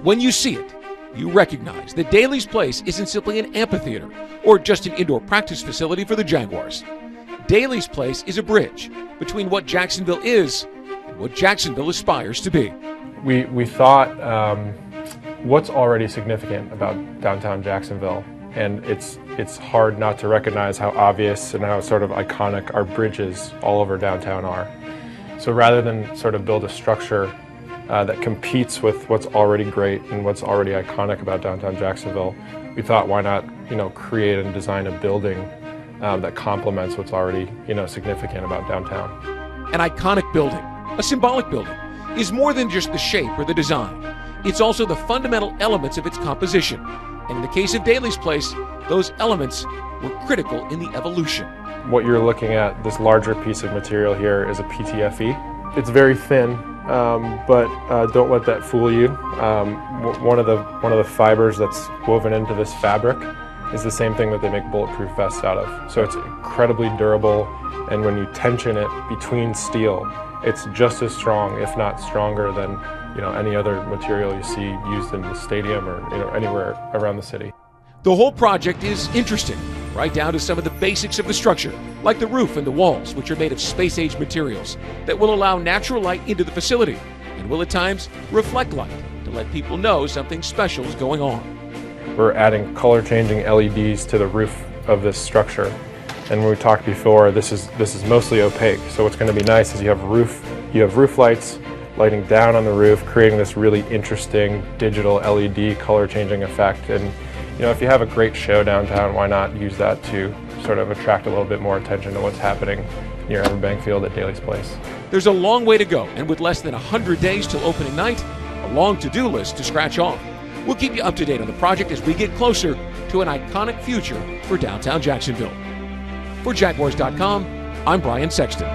When you see it, you recognize that Daly's Place isn't simply an amphitheater or just an indoor practice facility for the Jaguars. Daly's Place is a bridge between what Jacksonville is and what Jacksonville aspires to be. We thought what's already significant about downtown Jacksonville, and it's hard not to recognize how obvious and how sort of iconic our bridges all over downtown are. So rather than sort of build a structure that competes with what's already great and what's already iconic about downtown Jacksonville, we thought, why not, create and design a building that complements what's already, significant about downtown. An iconic building, a symbolic building, is more than just the shape or the design. It's also the fundamental elements of its composition. And in the case of Daly's Place, those elements were critical in the evolution. What you're looking at, this larger piece of material here, is a PTFE. It's very thin, but don't let that fool you. One of the fibers that's woven into this fabric is the same thing that they make bulletproof vests out of. So it's incredibly durable, and when you tension it between steel, it's just as strong, if not stronger, than any other material you see used in the stadium or anywhere around the city. The whole project is interesting, right down to some of the basics of the structure, like the roof and the walls, which are made of space-age materials that will allow natural light into the facility and will at times reflect light to let people know something special is going on. We're adding color-changing LEDs to the roof of this structure. And when we talked before, this is mostly opaque. So what's going to be nice is you have roof lights lighting down on the roof, creating this really interesting digital LED color-changing effect. And if you have a great show downtown, why not use that to sort of attract a little bit more attention to what's happening near Everbank Field at Daly's Place. There's a long way to go, and with less than 100 days till opening night, a long to-do list to scratch off. We'll keep you up to date on the project as we get closer to an iconic future for downtown Jacksonville. For Jaguars.com, I'm Brian Sexton.